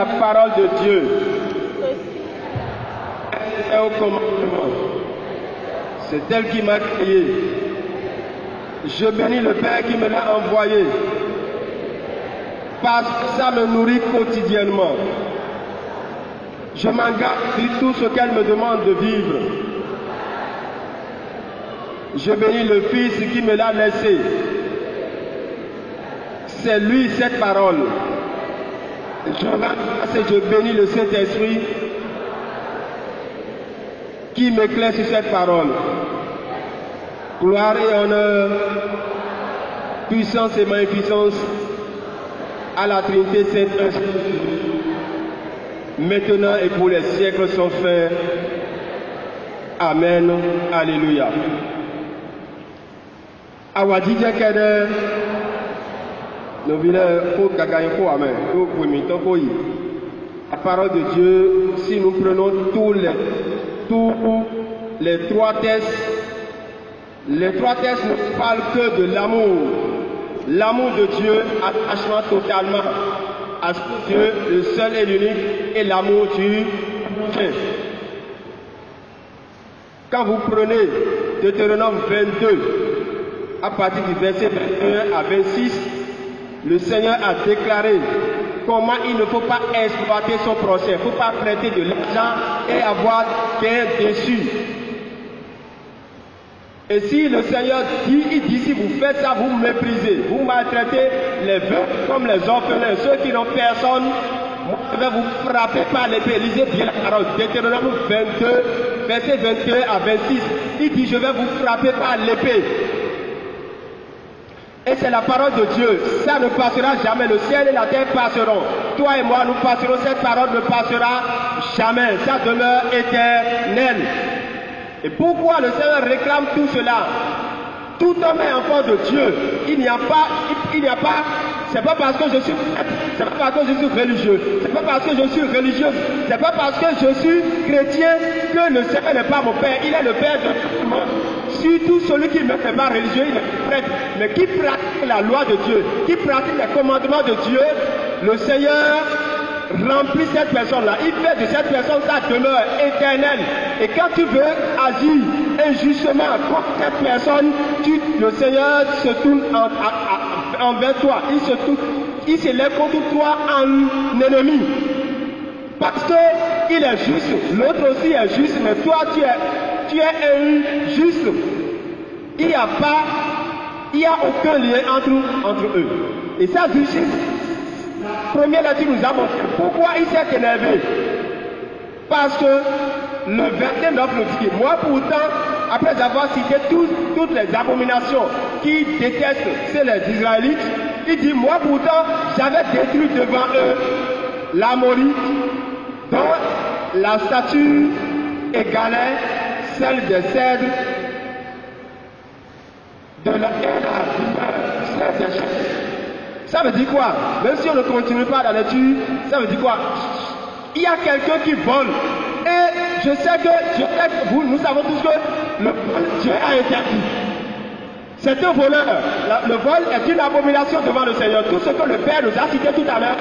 la parole de Dieu. Elle est au commandement. C'est elle qui m'a créé. Je bénis le Père qui me l'a envoyé. Parce que ça me nourrit quotidiennement. Je m'engage sur tout ce qu'elle me demande de vivre. Je bénis le Fils qui me l'a laissé. C'est lui cette parole. Je bénis le Saint-Esprit qui m'éclaire sur cette parole. Gloire et honneur, puissance et magnificence à la Trinité Sainte, maintenant et pour les siècles sans fin. Amen. Alléluia. Awadidja kede novile ko gagaye ko amen. Ko pwemito ko yi. La parole de Dieu, si nous prenons tous les trois textes ne parlent que de l'amour. L'amour de Dieu, attachement totalement à Dieu, le seul et l'unique, et l'amour du Dieu. Quand vous prenez Deutéronome 22, à partir du verset 21 à 26, le Seigneur a déclaré comment il ne faut pas exploiter son procès, il ne faut pas prêter de l'argent et avoir gain dessus. Et si le Seigneur dit, il dit, si vous faites ça, vous méprisez, vous maltraitez les veuves comme les orphelins, ceux qui n'ont personne, moi je vais vous frapper par l'épée. Lisez bien la parole, Deutéronome 22, verset 21 à 26. Il dit, je vais vous frapper par l'épée. Et c'est la parole de Dieu, ça ne passera jamais, le ciel et la terre passeront. Toi et moi, nous passerons, cette parole ne passera jamais, ça demeure éternel. Et pourquoi le Seigneur réclame tout cela? Tout homme est enfant de Dieu. Il n'y a pas, c'est pas parce que je suis prêtre, c'est pas parce que je suis religieux, c'est pas parce que je suis religieuse, c'est pas parce que je suis chrétien que le Seigneur n'est pas mon Père. Il est le Père de tout le monde. Surtout celui qui ne fait pas religieux, il est prêtre, mais qui pratique la loi de Dieu, qui pratique les commandements de Dieu, le Seigneur remplit cette personne-là. Il fait de cette personne sa demeure éternelle. Et quand tu veux agir injustement contre cette personne, le Seigneur se tourne envers toi. Il se lève contre toi en ennemi. Parce qu'il est juste, l'autre aussi est juste, mais toi tu es injuste. Il n'y a aucun lien entre eux. Et sa justice, première lecture nous a montré pourquoi il s'est énervé. Parce que le 29 nous dit, moi pourtant, après avoir cité toutes les abominations qui détestent chez les Israélites, il dit, moi pourtant, j'avais détruit devant eux l'Amorite, dont la statue égalait celle des cèdres de la terre. Ça veut dire quoi? Même si on ne continue pas la lecture, ça veut dire quoi? Il y a quelqu'un qui vole. Et je sais que nous savons tous que le vol, Dieu a interdit. C'est un voleur. Le vol est une abomination devant le Seigneur. Tout ce que le Père nous a cité tout à l'heure,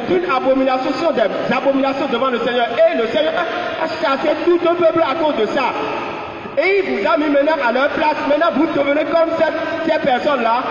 c'est une abomination, sont des abominations devant le Seigneur. Et le Seigneur a chassé tout un peuple à cause de ça. Et il vous a mis maintenant à leur place. Maintenant, vous devenez comme ces personnes-là.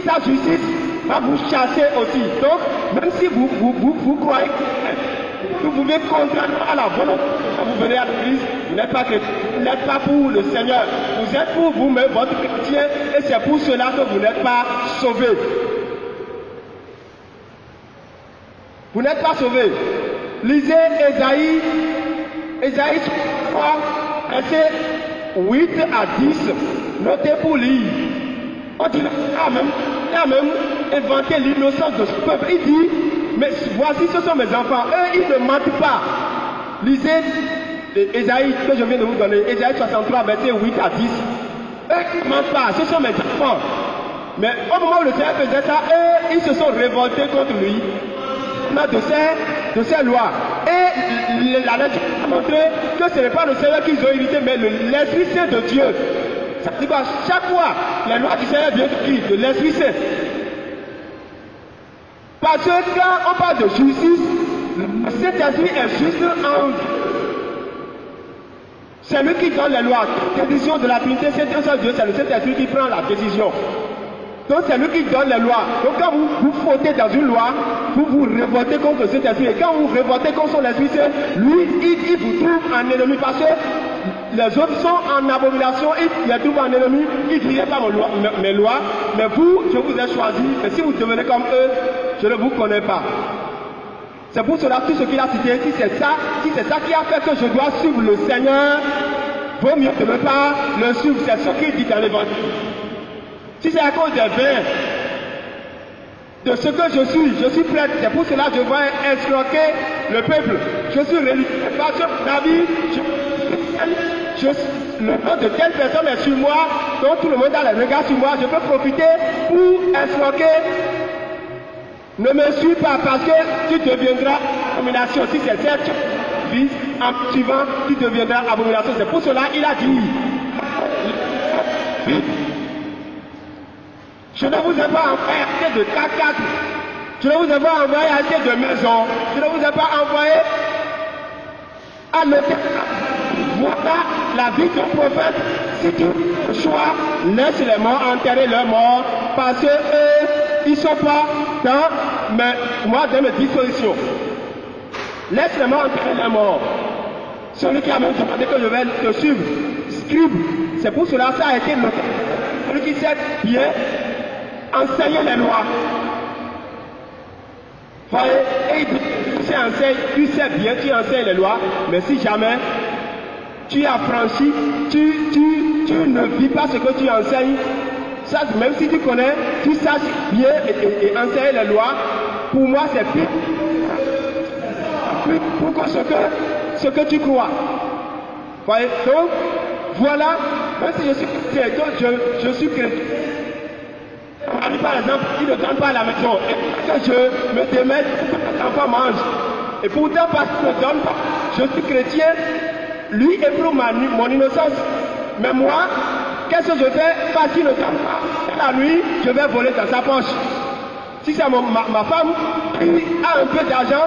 Sa justice va vous chasser aussi. Donc, même si vous croyez que vous pouvez contraindre à la volonté, quand vous venez à l'église, vous n'êtes pas chrétien, vous n'êtes pas pour le Seigneur. Vous êtes pour vous-même, votre chrétien, et c'est pour cela que vous n'êtes pas sauvés. Vous n'êtes pas sauvés. Lisez Ésaïe 3, versets 8 à 10. Notez pour lire. On dit, il a même inventé l'innocence de ce peuple. Il dit, mais voici ce sont mes enfants. Eux, ils ne mentent pas. Lisez Ésaïe que je viens de vous donner. Ésaïe 63, versets 8 à 10. Eux, ils ne mentent pas. Ce sont mes enfants. Mais au moment où le Seigneur faisait ça, eux, ils se sont révoltés contre lui. De ces lois. Et la lecture a montré que ce n'est pas le Seigneur qu'ils ont irrité, mais l'Esprit Saint de Dieu. Ça dit quoi? Chaque fois, les lois du Seigneur viennent de qui? De l'Esprit Saint. Parce que quand on parle de justice, le Saint-Esprit est juste un. C'est lui qui donne les lois. La décision de la Trinité, c'est un seul Dieu, c'est le Saint-Esprit qui prend la décision. Donc c'est lui qui donne les lois. Donc quand vous fautez dans une loi, vous vous révoltez contre le Saint-Esprit. Et quand vous révoltez contre son esprit, lui, il vous trouve un ennemi. Parce que les autres sont en abomination, il les trouve en ennemi, ils ne vivent pas mes lois. Mais vous, je vous ai choisi. Et si vous devenez comme eux, je ne vous connais pas. C'est pour cela tout ce qu'il a cité, si c'est ça qui a fait que je dois suivre le Seigneur, vaut mieux ne pas le suivre. C'est ce qu'il dit dans l'évangile. Si c'est à cause des vins, de ce que je suis prêtre. C'est pour cela que je vais escroquer le peuple. Je suis religieux. Parce que David, le nom de telle personne est sur moi, donc tout le monde a le regard sur moi. Je peux profiter pour escroquer. Ne me suis pas parce que tu deviendras abomination. Si c'est cette vie, en suivant, tu deviendras abomination. C'est pour cela qu'il a dit. Je ne vous ai pas envoyé acheter de 4x4. Je ne vous ai pas envoyé acheter de maison. Je ne vous ai pas envoyé à l'hôtel. Voilà la vie d'un prophète. Si tu as le choix, laisse les morts enterrer leurs morts. Parce que eux, ils ne sont pas dans mes dispositions. Laisse les morts enterrer leurs morts. Celui qui a même demandé que je vais te suivre, scribe. C'est pour cela que ça a été noté. Celui qui sait bien enseigner les lois. Voyez, et tu sais bien, tu enseignes les lois, mais si jamais tu as franchi, tu ne vis pas ce que tu enseignes, ça, même si tu connais, tu saches bien et enseigner les lois, pour moi c'est plus pour ce que tu crois. Voyez, donc, voilà, même si je suis chrétien, donc je suis chrétien. Par exemple, il ne donne pas à la maison. Et que je me démène pour que les enfants mangent. Et pourtant, parce qu'il ne donne pas, je suis chrétien, lui éprouve mon innocence. Mais moi, qu'est-ce que je fais? Parce qu'il ne donne pas. La nuit, je vais voler dans sa poche. Si c'est ma femme qui a un peu d'argent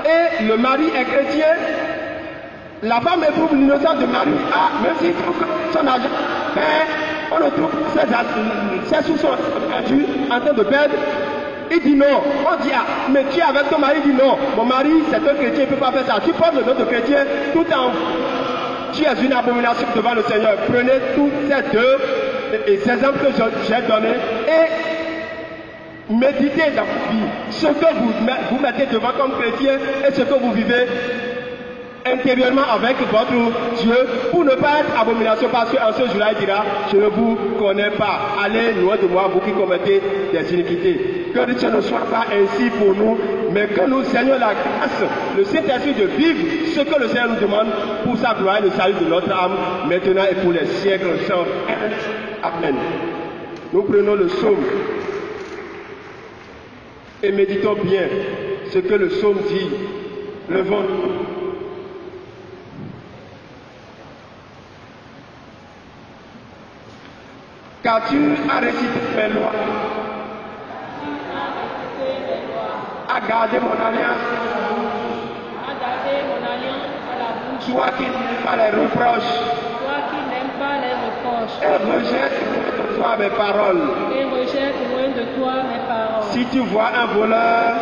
et le mari est chrétien, la femme éprouve l'innocence de mari. Ah, même s'il trouve son argent, mais on le trouve ses sous sont perdus, en train de perdre. Il dit non. On dit, ah, mais tu es avec ton mari? Il dit non. Mon mari, c'est un chrétien, il ne peut pas faire ça. Tu portes le nom de chrétien tout en. Tu es une abomination devant le Seigneur. Prenez tous ces deux et ces exemples que j'ai donnés et méditez dans votre vie ce que vous mettez devant comme chrétien et ce que vous vivez intérieurement avec votre Dieu pour ne pas être abomination, parce qu'en ce jour-là il dira, je ne vous connais pas, allez loin de moi vous qui commettez des iniquités. Que Dieu ne soit pas ainsi pour nous, mais que nous ayons la grâce, le Saint-Esprit de vivre ce que le Seigneur nous demande pour sa gloire et le salut de notre âme, maintenant et pour les siècles sans fin. Amen. Nous prenons le psaume et méditons bien ce que le psaume dit. Levons-nous. Car tu as récité mes lois, a gardé mon alliance, toi qui n'aimes pas les reproches, et rejette de toi mes paroles. Si tu vois un voleur,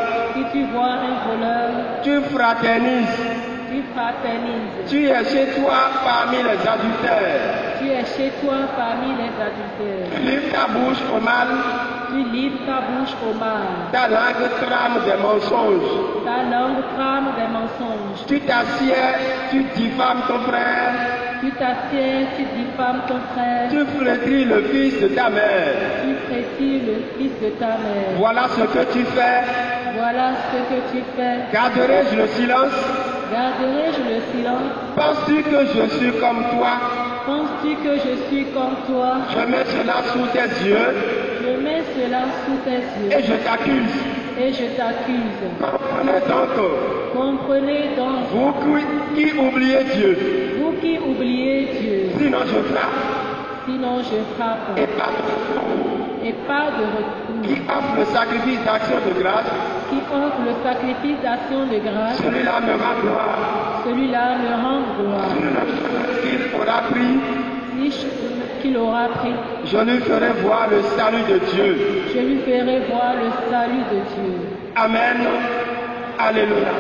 tu fraternises. Tu es chez toi parmi les adultères. Tu es chez toi parmi les adultères. Tu livres ta bouche au mal. Tu livres ta bouche au mal. Ta langue trame des mensonges. Ta langue trame des mensonges. Tu t'assieds, tu diffames ton frère. Tu t'assieds, tu diffames ton frère. Tu flétris le fils de ta mère. Tu flétris le fils de ta mère. Voilà ce que tu fais. Voilà ce que tu fais. Garderai-je le silence? Garderai-je le silence? Penses-tu que je suis comme toi? Penses-tu que je suis comme toi? Je mets cela sous tes yeux. Je mets cela sous tes yeux. Et je t'accuse. Et je t'accuse. Comprenez donc. Comprenez donc. Vous qui oubliez Dieu. Vous qui oubliez Dieu. Sinon je frappe. Sinon je frappe. Et pas de retour. Et pas de retour. Qui offre le sacrifice d'action de grâce. qui offre le sacrifice d'action de grâce, celui-là me rend gloire. celui-là me rend gloire. Qu'il aura pris, Qu'il aura pris, je lui ferai voir le salut de Dieu. je lui ferai voir le salut de Dieu. Amen. Alléluia.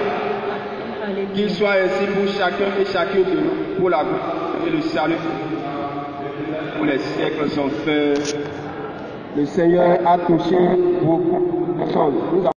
Alléluia. Qu'il soit ainsi pour chacun et chacune de nous, pour la gloire et le salut pour les siècles sans fin. Le Seigneur a touché beaucoup de choses.